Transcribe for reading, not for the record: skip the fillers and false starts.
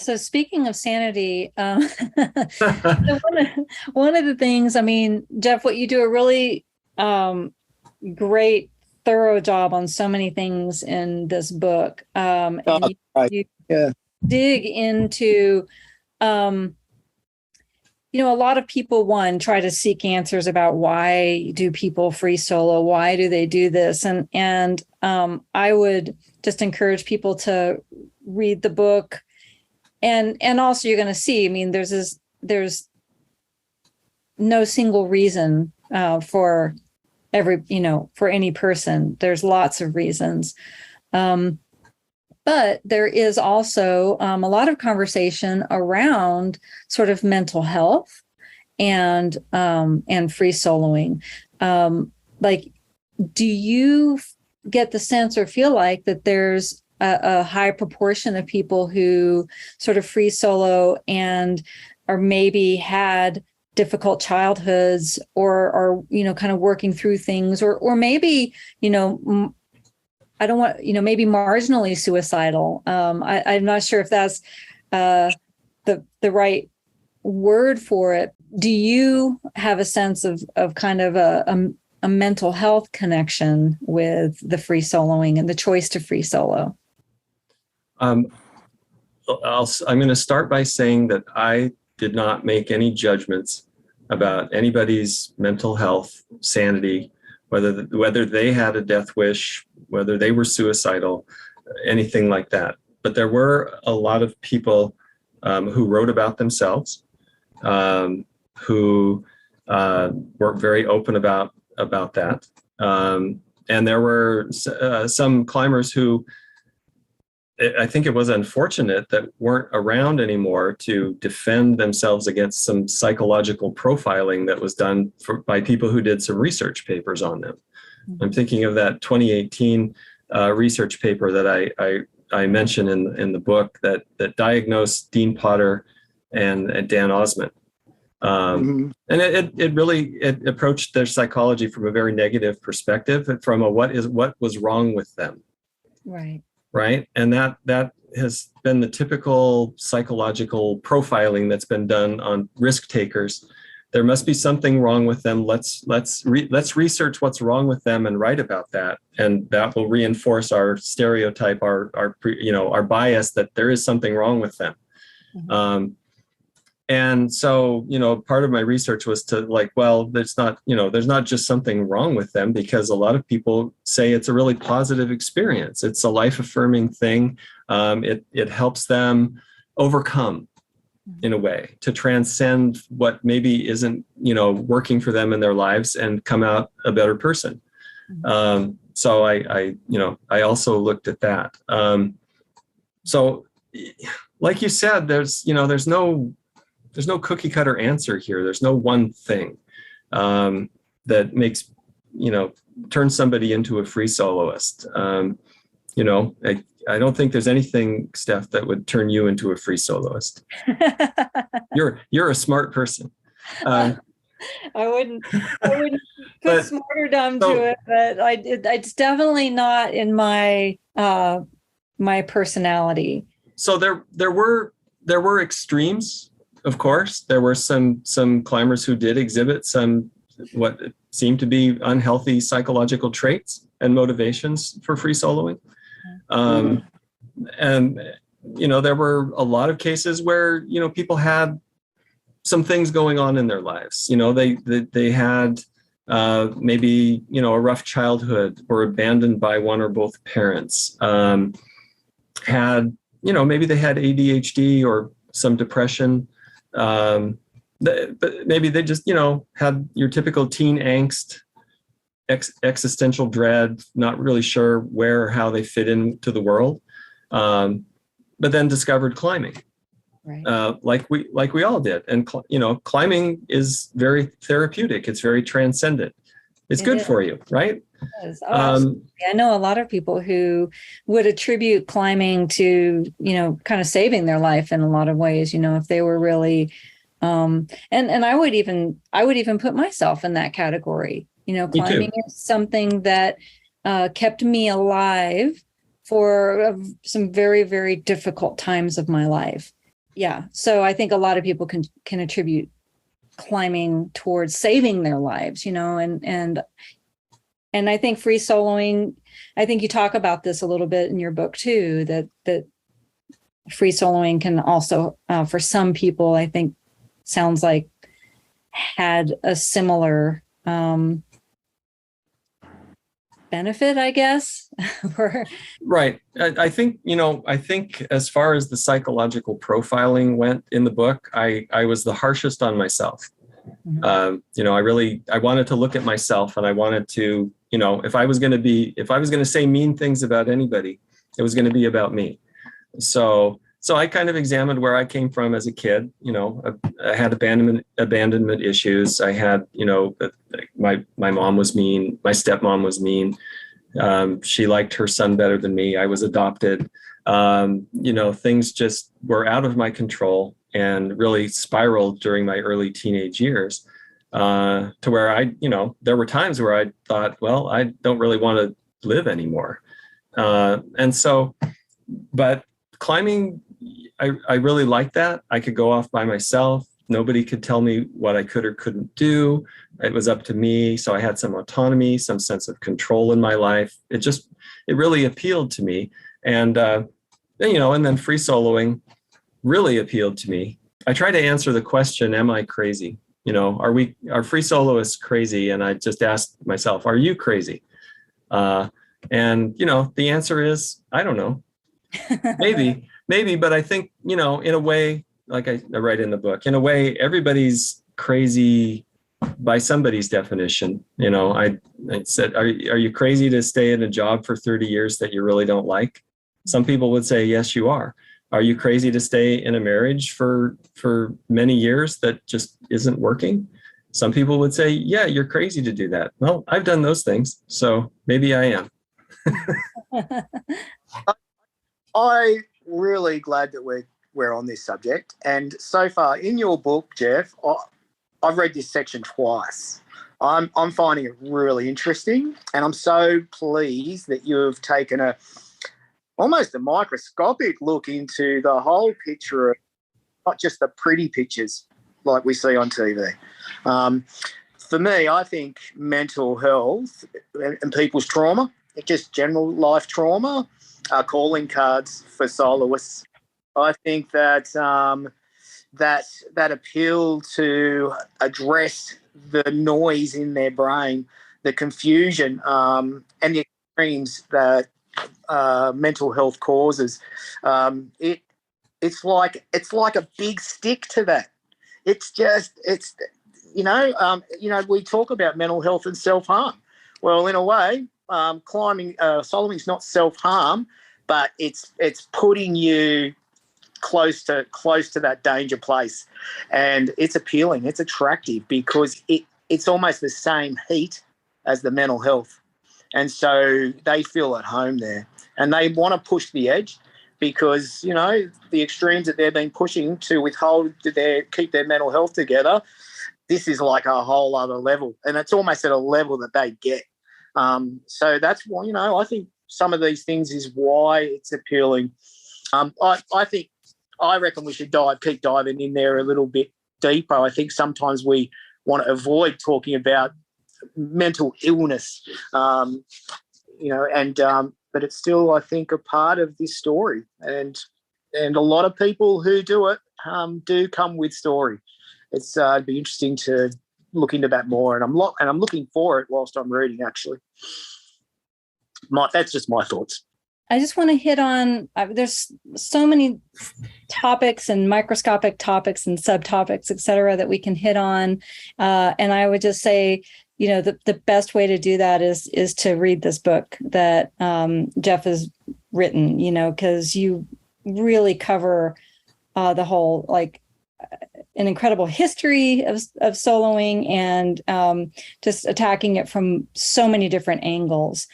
So speaking of sanity, so one of the things, I mean, Jeff, what you do a really great, thorough job on so many things in this book, Oh, and right. you Yeah. dig into, um, a lot of people, one, try to seek answers about why do people free solo, why do they do this, and I would just encourage people to read the book, and also you're going to see, I mean, there's no single reason for for any person. There's lots of reasons. Um, but there is also a lot of conversation around sort of mental health and free soloing. Like, do you get the sense or feel like that there's a high proportion of people who sort of free solo and or maybe had difficult childhoods or are kind of working through things or maybe I don't want maybe marginally suicidal. I'm not sure if that's the right word for it. Do you have a sense of kind of a mental health connection with the free soloing and the choice to free solo? Um, I'm going to start by saying that I did not make any judgments about anybody's mental health, sanity, whether they had a death wish, whether they were suicidal, anything like that. But there were a lot of people who wrote about themselves, who were very open about that. And there were some climbers who I think it was unfortunate that weren't around anymore to defend themselves against some psychological profiling that was done by people who did some research papers on them. Mm-hmm. I'm thinking of that 2018 research paper that I mentioned in the book that diagnosed Dean Potter and Dan Osmond. And it really approached their psychology from a very negative perspective, from what was wrong with them. Right. And that has been the typical psychological profiling that's been done on risk takers. There must be something wrong with them. Let's research what's wrong with them and write about that. And that will reinforce our stereotype, our bias that there is something wrong with them. Mm-hmm. And so, part of my research was to there's not just something wrong with them, because a lot of people say it's a really positive experience. It's a life-affirming thing. It helps them overcome, in a way, to transcend what maybe isn't, working for them in their lives and come out a better person. So I also looked at that. So like you said, there's no cookie cutter answer here. There's no one thing that makes, turns somebody into a free soloist. I don't think there's anything, Steph, that would turn you into a free soloist. You're a smart person. I wouldn't put smarterdom to it, but it's definitely not in my my personality. So there were extremes. Of course, there were some climbers who did exhibit some what seemed to be unhealthy psychological traits and motivations for free soloing. And, there were a lot of cases where, people had some things going on in their lives. They had maybe, a rough childhood, or abandoned by one or both parents, maybe they had ADHD or some depression. But maybe they just, had your typical teen angst, existential dread, not really sure where or how they fit into the world, but then discovered climbing, right? Like we all did. And climbing is very therapeutic. It's very transcendent. It's good for you, right? I know a lot of people who would attribute climbing to, kind of saving their life in a lot of ways, if they were really, and I would even put myself in that category. Climbing is something that kept me alive for some very, very difficult times of my life. Yeah. So I think a lot of people can attribute climbing towards saving their lives, and I think free soloing, I think you talk about this a little bit in your book too, that free soloing can also, for some people, I think sounds like had a similar benefit, I guess. Right. I think, as far as the psychological profiling went in the book, I was the harshest on myself. I wanted to look at myself, and I wanted to, if I was going to say mean things about anybody, it was going to be about me. So I kind of examined where I came from as a kid. I had abandonment issues. I had, my mom was mean. My stepmom was mean. She liked her son better than me. I was adopted. Things just were out of my control and really spiraled during my early teenage years, to where there were times where I thought, well, I don't really want to live anymore. But climbing, I really liked that. I could go off by myself. Nobody could tell me what I could or couldn't do. It was up to me. So I had some autonomy, some sense of control in my life. It really appealed to me. And then free soloing really appealed to me. I try to answer the question, am I crazy? Are free soloists crazy? And I just asked myself, are you crazy? And the answer is, I don't know. Maybe, but I think, in a way, like I write in the book, in a way, everybody's crazy by somebody's definition. I said, are you crazy to stay in a job for 30 years that you really don't like? Some people would say, yes, you are. Are you crazy to stay in a marriage for many years that just isn't working? Some people would say, yeah, you're crazy to do that. Well, I've done those things, so maybe I am. I'm really glad that we're on this subject. And so far in your book, Jeff, I've read this section twice. I'm finding it really interesting, and I'm so pleased that you've taken almost a microscopic look into the whole picture of not just the pretty pictures like we see on TV. For me, I think mental health and people's trauma, just general life trauma, are calling cards for soloists. I think that that appeal to address the noise in their brain, the confusion, and the extremes that mental health causes, it's like a big stick to that. We talk about mental health and self-harm. Well, in a way, soloing is not self-harm, but it's putting you close to that danger place, and it's appealing, it's attractive, because it's almost the same heat as the mental health, and so they feel at home there, and they want to push the edge, because the extremes that they've been pushing to keep their mental health together, this is like a whole other level, and it's almost at a level that they get. So that's why I think some of these things is why it's appealing. I reckon we should keep diving in there a little bit deeper. I think sometimes we want to avoid talking about mental illness, but it's still, I think, a part of this story. And a lot of people who do it do come with story. It'd be interesting to look into that more, and I'm looking for it whilst I'm reading. Actually, that's just my thoughts. I just want to hit on, there's so many topics and microscopic topics and subtopics, et cetera, that we can hit on. And I would just say, the best way to do that is to read this book that Jeff has written, because you really cover the whole, an incredible history of soloing, and just attacking it from so many different angles.